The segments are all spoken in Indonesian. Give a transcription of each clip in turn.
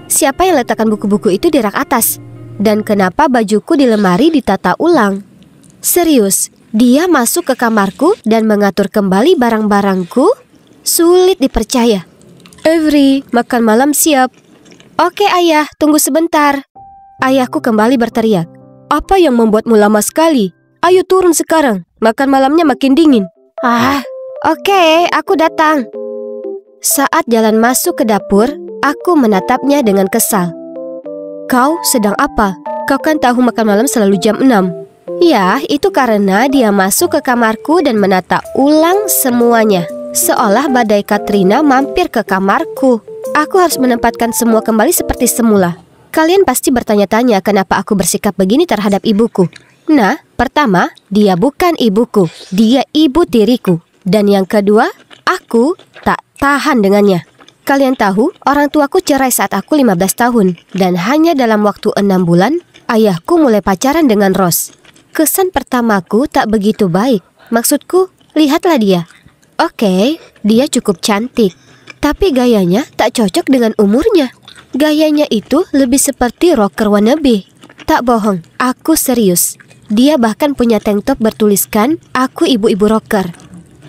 Siapa yang letakkan buku-buku itu di rak atas? Dan kenapa bajuku di lemari ditata ulang? Serius, dia masuk ke kamarku dan mengatur kembali barang-barangku? Sulit dipercaya. Avery, makan malam siap. Oke ayah, tunggu sebentar. Ayahku kembali berteriak. Apa yang membuatmu lama sekali? Ayo turun sekarang, makan malamnya makin dingin. Oke, aku datang. Saat jalan masuk ke dapur, aku menatapnya dengan kesal. Kau sedang apa? Kau kan tahu makan malam selalu jam 6. Ya, itu karena dia masuk ke kamarku dan menata ulang semuanya. Seolah badai Katrina mampir ke kamarku. Aku harus menempatkan semua kembali seperti semula. Kalian pasti bertanya-tanya kenapa aku bersikap begini terhadap ibuku. Nah, pertama, dia bukan ibuku. Dia ibu tiriku. Dan yang kedua, aku tak tahan dengannya. Kalian tahu, orang tuaku cerai saat aku 15 tahun. Dan hanya dalam waktu 6 bulan, ayahku mulai pacaran dengan Rose. Kesan pertamaku tak begitu baik. Maksudku, lihatlah dia. Oke, dia cukup cantik. Tapi gayanya tak cocok dengan umurnya. Gayanya itu lebih seperti rocker wannabe. Tak bohong, aku serius. Dia bahkan punya tank top bertuliskan, aku ibu-ibu rocker.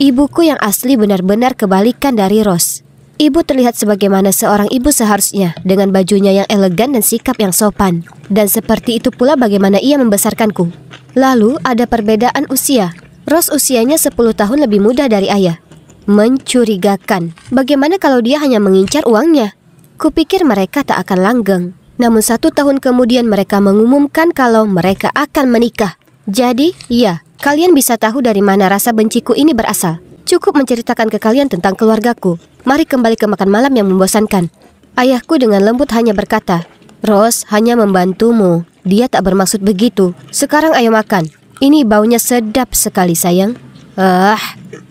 Ibuku yang asli benar-benar kebalikan dari Rose. Ibu terlihat sebagaimana seorang ibu seharusnya, dengan bajunya yang elegan dan sikap yang sopan. Dan seperti itu pula bagaimana ia membesarkanku. Lalu ada perbedaan usia. Rose usianya 10 tahun lebih muda dari ayah. Mencurigakan. Bagaimana kalau dia hanya mengincar uangnya? Kupikir mereka tak akan langgeng. Namun 1 tahun kemudian mereka mengumumkan kalau mereka akan menikah. Jadi, ya, kalian bisa tahu dari mana rasa benciku ini berasal. Cukup menceritakan ke kalian tentang keluargaku. Mari kembali ke makan malam yang membosankan. Ayahku dengan lembut hanya berkata, Rose hanya membantumu. Dia tak bermaksud begitu. Sekarang ayo makan. Ini baunya sedap sekali sayang.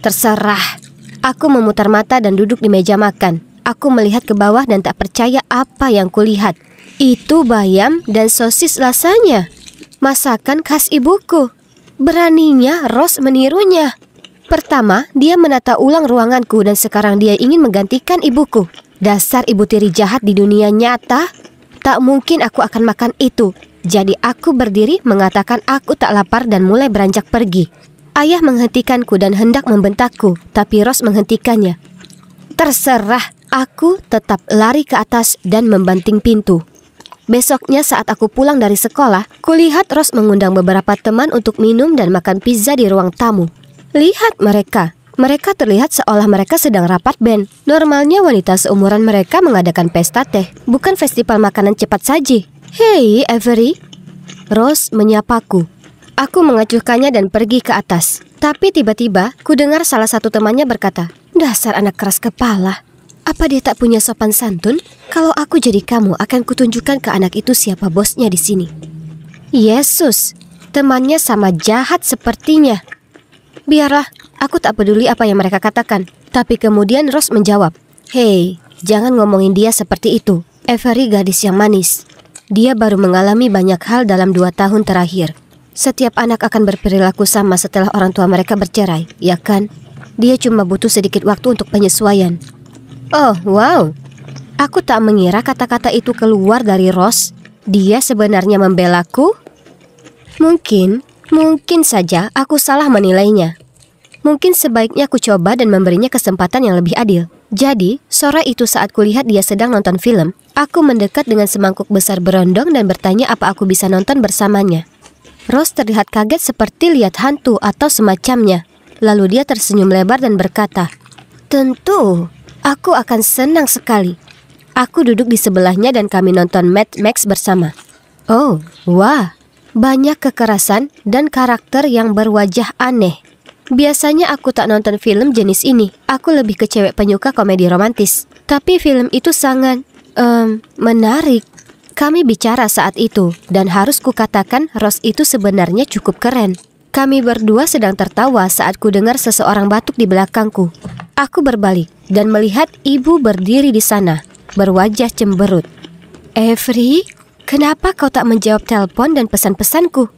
Terserah. Aku memutar mata dan duduk di meja makan. Aku melihat ke bawah dan tak percaya apa yang kulihat. Itu bayam dan sosis lasanya. Masakan khas ibuku. Beraninya Rose menirunya. Pertama, dia menata ulang ruanganku dan sekarang dia ingin menggantikan ibuku. Dasar ibu tiri jahat di dunia nyata. Tak mungkin aku akan makan itu. Jadi aku berdiri mengatakan aku tak lapar dan mulai beranjak pergi. Ayah menghentikanku dan hendak membentakku, tapi Rose menghentikannya. Terserah, aku tetap lari ke atas dan membanting pintu. Besoknya saat aku pulang dari sekolah, kulihat Rose mengundang beberapa teman untuk minum dan makan pizza di ruang tamu. Lihat mereka. Mereka terlihat seolah mereka sedang rapat band. Normalnya wanita seumuran mereka mengadakan pesta teh, bukan festival makanan cepat saji. Hei, Avery. Rose menyapaku. Aku mengacuhkannya dan pergi ke atas. Tapi tiba-tiba, ku dengar salah satu temannya berkata, dasar anak keras kepala. Apa dia tak punya sopan santun? Kalau aku jadi kamu, akan kutunjukkan ke anak itu siapa bosnya di sini. Yesus, temannya sama jahat sepertinya. Biarlah, aku tak peduli apa yang mereka katakan. Tapi kemudian Rose menjawab, hei, jangan ngomongin dia seperti itu. Avery gadis yang manis. Dia baru mengalami banyak hal dalam 2 tahun terakhir. Setiap anak akan berperilaku sama setelah orang tua mereka bercerai, ya kan? Dia cuma butuh sedikit waktu untuk penyesuaian. Oh, wow. Aku tak mengira kata-kata itu keluar dari Rose. Dia sebenarnya membelaku? Mungkin saja aku salah menilainya. Mungkin sebaiknya aku coba dan memberinya kesempatan yang lebih adil. Jadi, sore itu saat kulihat dia sedang nonton film, aku mendekat dengan semangkuk besar berondong dan bertanya apa aku bisa nonton bersamanya. Rose terlihat kaget seperti lihat hantu atau semacamnya. Lalu dia tersenyum lebar dan berkata, tentu, aku akan senang sekali. Aku duduk di sebelahnya dan kami nonton Mad Max bersama. Oh, wah, banyak kekerasan dan karakter yang berwajah aneh. Biasanya aku tak nonton film jenis ini. Aku lebih ke cewek penyuka komedi romantis. Tapi film itu sangat, menarik. Kami bicara saat itu, dan harus kukatakan Rose itu sebenarnya cukup keren. Kami berdua sedang tertawa saat ku dengar seseorang batuk di belakangku. Aku berbalik dan melihat ibu berdiri di sana, berwajah cemberut. Avery, kenapa kau tak menjawab telepon dan pesan-pesanku?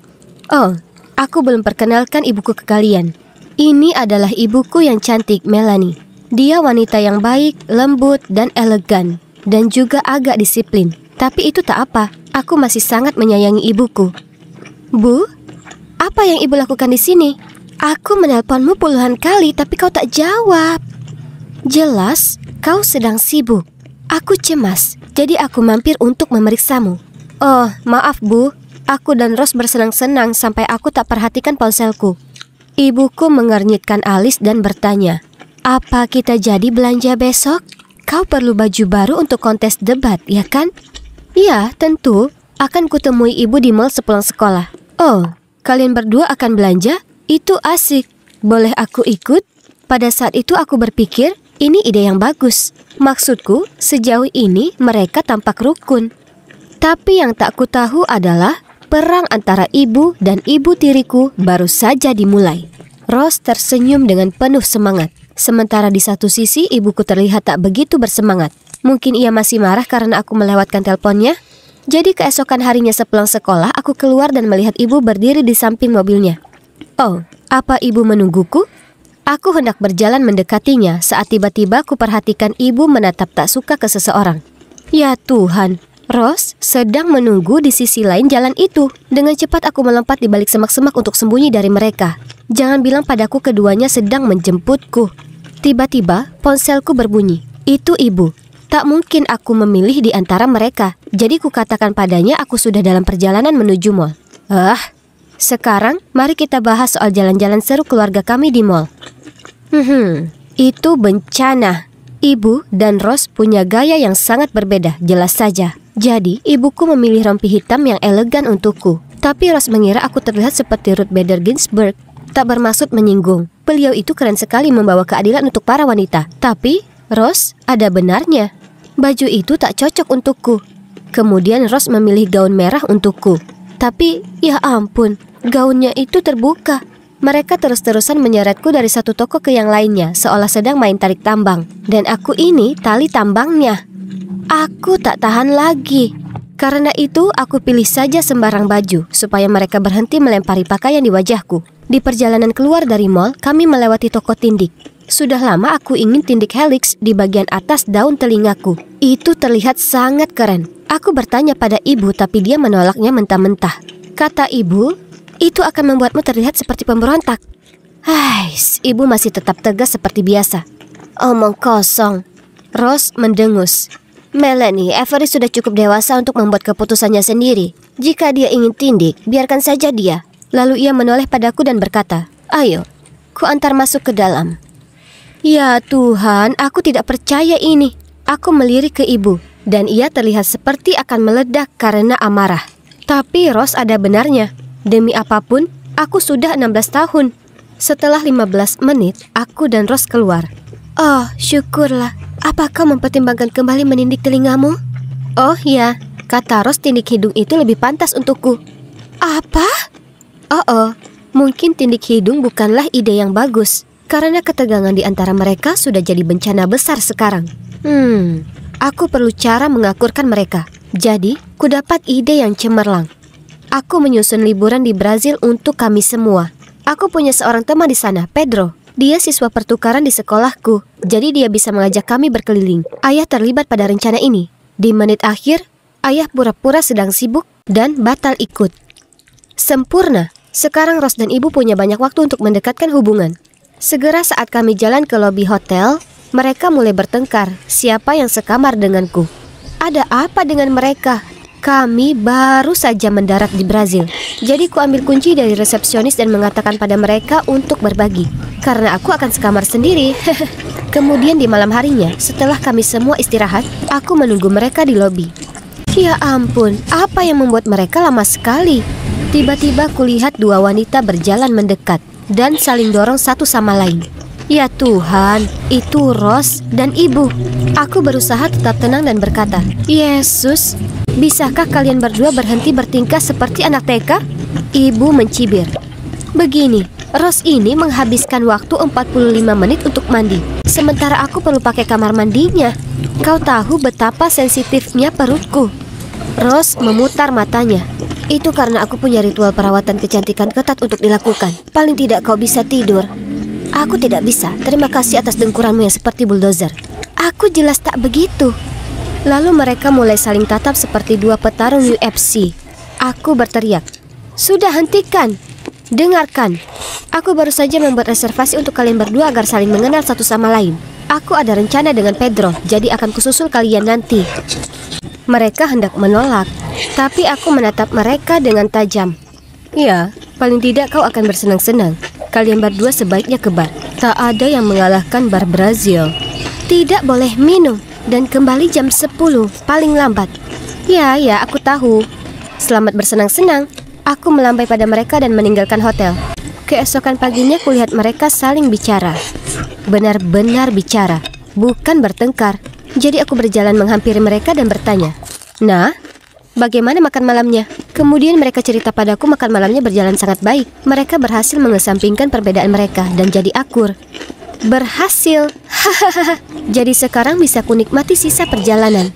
Oh, aku belum perkenalkan ibuku ke kalian. Ini adalah ibuku yang cantik, Melanie. Dia wanita yang baik, lembut, dan elegan, dan juga agak disiplin. Tapi itu tak apa, aku masih sangat menyayangi ibuku. Bu, apa yang ibu lakukan di sini? Aku menelponmu puluhan kali tapi kau tak jawab. Jelas, kau sedang sibuk. Aku cemas, jadi aku mampir untuk memeriksamu. Oh, maaf Bu, aku dan Rose bersenang-senang sampai aku tak perhatikan ponselku. Ibuku mengernyitkan alis dan bertanya, apa kita jadi belanja besok? Kau perlu baju baru untuk kontes debat, ya kan? Ya, tentu. Akan kutemui ibu di mall sepulang sekolah. Oh, kalian berdua akan belanja? Itu asik. Boleh aku ikut? Pada saat itu aku berpikir, ini ide yang bagus. Maksudku, sejauh ini mereka tampak rukun. Tapi yang tak kutahu adalah perang antara ibu dan ibu tiriku baru saja dimulai. Rose tersenyum dengan penuh semangat. Sementara di satu sisi ibuku terlihat tak begitu bersemangat. Mungkin ia masih marah karena aku melewatkan teleponnya. Jadi keesokan harinya sepulang sekolah, aku keluar dan melihat ibu berdiri di samping mobilnya. Oh, apa ibu menungguku? Aku hendak berjalan mendekatinya saat tiba-tiba aku perhatikan ibu menatap tak suka ke seseorang. Ya Tuhan, Rose sedang menunggu di sisi lain jalan itu. Dengan cepat aku melompat di balik semak-semak untuk sembunyi dari mereka. Jangan bilang padaku keduanya sedang menjemputku. Tiba-tiba ponselku berbunyi. Itu ibu. Tak mungkin aku memilih di antara mereka. Jadi kukatakan padanya aku sudah dalam perjalanan menuju mall. Sekarang mari kita bahas soal jalan-jalan seru keluarga kami di mall. Itu bencana. Ibu dan Rose punya gaya yang sangat berbeda, jelas saja. Jadi ibuku memilih rompi hitam yang elegan untukku. Tapi Rose mengira aku terlihat seperti Ruth Bader Ginsburg. Tak bermaksud menyinggung. Beliau itu keren sekali membawa keadilan untuk para wanita. Tapi Rose, ada benarnya. Baju itu tak cocok untukku. Kemudian Rose memilih gaun merah untukku. Tapi, ya ampun, gaunnya itu terbuka. Mereka terus-terusan menyeretku dari satu toko ke yang lainnya, seolah sedang main tarik tambang. Dan aku ini tali tambangnya. Aku tak tahan lagi. Karena itu, aku pilih saja sembarang baju, supaya mereka berhenti melempari pakaian di wajahku. Di perjalanan keluar dari mall, kami melewati toko tindik. Sudah lama aku ingin tindik helix di bagian atas daun telingaku. Itu terlihat sangat keren. Aku bertanya pada ibu tapi dia menolaknya mentah-mentah. Kata ibu, itu akan membuatmu terlihat seperti pemberontak. Ibu masih tetap tegas seperti biasa. Omong kosong. Rose mendengus. Melanie, Avery sudah cukup dewasa untuk membuat keputusannya sendiri. Jika dia ingin tindik, biarkan saja dia. Lalu ia menoleh padaku dan berkata, ayo, ku antar masuk ke dalam. Ya Tuhan, aku tidak percaya ini. Aku melirik ke ibu, dan ia terlihat seperti akan meledak karena amarah. Tapi Rose ada benarnya. Demi apapun, aku sudah 16 tahun. Setelah 15 menit, aku dan Rose keluar. Oh, syukurlah. Apa kau mempertimbangkan kembali menindik telingamu? Oh ya, kata Rose, tindik hidung itu lebih pantas untukku. Apa? Mungkin tindik hidung bukanlah ide yang bagus. Karena ketegangan di antara mereka sudah jadi bencana besar sekarang. Aku perlu cara mengakurkan mereka. Jadi, ku dapat ide yang cemerlang. Aku menyusun liburan di Brazil untuk kami semua. Aku punya seorang teman di sana, Pedro. Dia siswa pertukaran di sekolahku. Jadi dia bisa mengajak kami berkeliling. Ayah terlibat pada rencana ini. Di menit akhir, ayah pura-pura sedang sibuk dan batal ikut. Sempurna. Sekarang Rose dan ibu punya banyak waktu untuk mendekatkan hubungan. Segera saat kami jalan ke lobi hotel, mereka mulai bertengkar siapa yang sekamar denganku. Ada apa dengan mereka? Kami baru saja mendarat di Brazil. Jadi ku ambil kunci dari resepsionis dan mengatakan pada mereka untuk berbagi. Karena aku akan sekamar sendiri. Kemudian di malam harinya, setelah kami semua istirahat, aku menunggu mereka di lobi. Ya ampun, apa yang membuat mereka lama sekali? Tiba-tiba kulihat dua wanita berjalan mendekat dan saling dorong satu sama lain. Ya Tuhan, itu Rose dan ibu. Aku berusaha tetap tenang dan berkata, Yesus, bisakah kalian berdua berhenti bertingkah seperti anak TK? Ibu mencibir. Begini, Rose ini menghabiskan waktu 45 menit untuk mandi. Sementara aku perlu pakai kamar mandinya. Kau tahu betapa sensitifnya perutku. Rose memutar matanya. Itu karena aku punya ritual perawatan kecantikan ketat untuk dilakukan. Paling tidak kau bisa tidur. Aku tidak bisa. Terima kasih atas dengkuranmu yang seperti bulldozer. Aku jelas tak begitu. Lalu mereka mulai saling tatap seperti dua petarung UFC. Aku berteriak, "Sudah, hentikan! Dengarkan, aku baru saja membuat reservasi untuk kalian berdua agar saling mengenal satu sama lain. Aku ada rencana dengan Pedro, jadi akan kususul kalian nanti." Mereka hendak menolak, tapi aku menatap mereka dengan tajam. "Ya, paling tidak kau akan bersenang-senang. Kalian berdua sebaiknya ke bar. Tak ada yang mengalahkan bar Brazil. Tidak boleh minum dan kembali jam 10 paling lambat." Ya, aku tahu. Selamat bersenang-senang." Aku melambai pada mereka dan meninggalkan hotel. Keesokan paginya kulihat mereka saling bicara. Benar-benar bicara, bukan bertengkar. Jadi aku berjalan menghampiri mereka dan bertanya, "Nah, bagaimana makan malamnya?" Kemudian mereka cerita padaku makan malamnya berjalan sangat baik. Mereka berhasil mengesampingkan perbedaan mereka dan jadi akur. Berhasil. Hahaha. Jadi sekarang bisa kunikmati sisa perjalanan.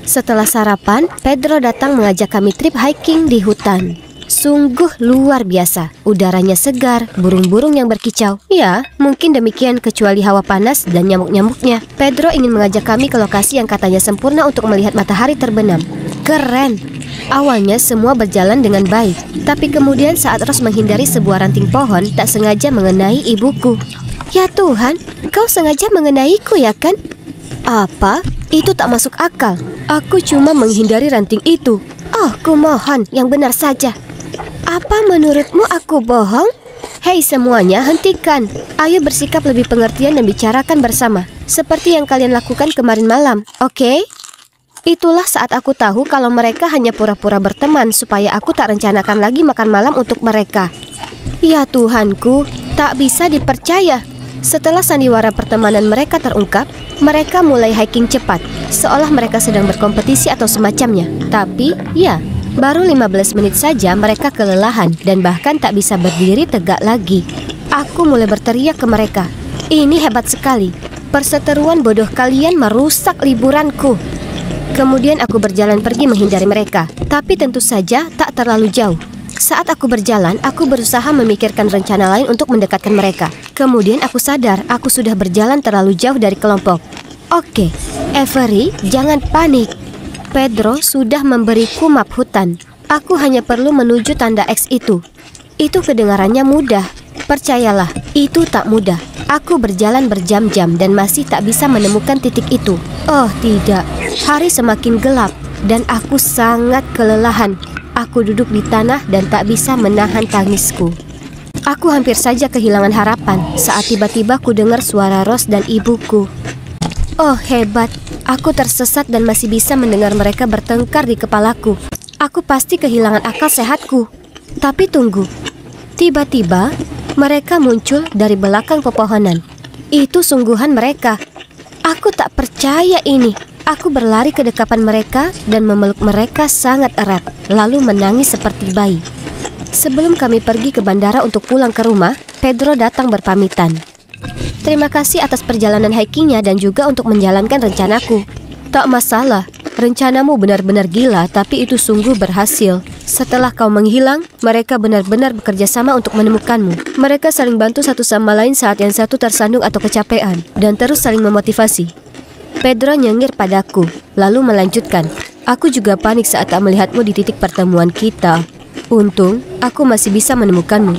Setelah sarapan, Pedro datang mengajak kami trip hiking di hutan. Sungguh luar biasa. Udaranya segar, burung-burung yang berkicau. Ya, mungkin demikian kecuali hawa panas dan nyamuk-nyamuknya. Pedro ingin mengajak kami ke lokasi yang katanya sempurna untuk melihat matahari terbenam. Keren. Awalnya semua berjalan dengan baik, tapi kemudian saat Rose menghindari sebuah ranting pohon, tak sengaja mengenai ibuku. Ya Tuhan, kau sengaja mengenaiku ya kan? Apa? Itu tak masuk akal. Aku cuma menghindari ranting itu. Oh, kumohon, yang benar saja. Apa menurutmu aku bohong? Hei semuanya, hentikan. Ayo bersikap lebih pengertian dan bicarakan bersama, seperti yang kalian lakukan kemarin malam, oke? Itulah saat aku tahu kalau mereka hanya pura-pura berteman supaya aku tak rencanakan lagi makan malam untuk mereka. Ya Tuhanku, tak bisa dipercaya. Setelah sandiwara pertemanan mereka terungkap, mereka mulai hiking cepat, seolah mereka sedang berkompetisi atau semacamnya. Tapi, ya, baru 15 menit saja mereka kelelahan dan bahkan tak bisa berdiri tegak lagi. Aku mulai berteriak ke mereka, "Ini hebat sekali. Perseteruan bodoh kalian merusak liburanku." Kemudian aku berjalan pergi menghindari mereka, tapi tentu saja tak terlalu jauh. Saat aku berjalan, aku berusaha memikirkan rencana lain untuk mendekatkan mereka. Kemudian aku sadar aku sudah berjalan terlalu jauh dari kelompok. Oke, Avery, jangan panik. Pedro sudah memberiku map hutan. Aku hanya perlu menuju tanda X itu. Itu kedengarannya mudah. Percayalah, itu tak mudah. Aku berjalan berjam-jam dan masih tak bisa menemukan titik itu. Oh tidak, hari semakin gelap dan aku sangat kelelahan. Aku duduk di tanah dan tak bisa menahan tangisku. Aku hampir saja kehilangan harapan saat tiba-tiba ku dengar suara Rose dan ibuku. Oh hebat, aku tersesat dan masih bisa mendengar mereka bertengkar di kepalaku. Aku pasti kehilangan akal sehatku. Tapi tunggu, tiba-tiba mereka muncul dari belakang pepohonan. Itu sungguhan mereka. Aku tak percaya ini. Aku berlari ke dekapan mereka dan memeluk mereka sangat erat, lalu menangis seperti bayi. Sebelum kami pergi ke bandara untuk pulang ke rumah, Pedro datang berpamitan. Terima kasih atas perjalanan hikingnya dan juga untuk menjalankan rencanaku. Tak masalah, rencanamu benar-benar gila, tapi itu sungguh berhasil. Setelah kau menghilang, mereka benar-benar bekerja sama untuk menemukanmu. Mereka saling bantu satu sama lain saat yang satu tersandung atau kecapean, dan terus saling memotivasi. Pedro nyengir padaku, lalu melanjutkan, "Aku juga panik saat tak melihatmu di titik pertemuan kita. Untung, aku masih bisa menemukanmu."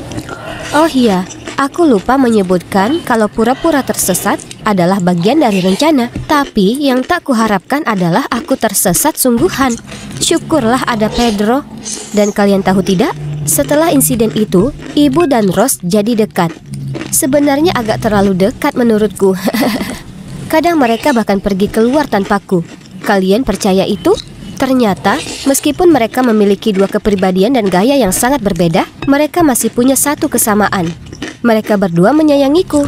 Oh iya, aku lupa menyebutkan kalau pura-pura tersesat adalah bagian dari rencana. Tapi yang tak kuharapkan adalah aku tersesat sungguhan. Syukurlah ada Pedro. Dan kalian tahu tidak? Setelah insiden itu, Ibu dan Rose jadi dekat. Sebenarnya agak terlalu dekat menurutku. Kadang mereka bahkan pergi keluar tanpaku. Kalian percaya itu? Ternyata, meskipun mereka memiliki dua kepribadian dan gaya yang sangat berbeda, mereka masih punya satu kesamaan. Mereka berdua menyayangiku.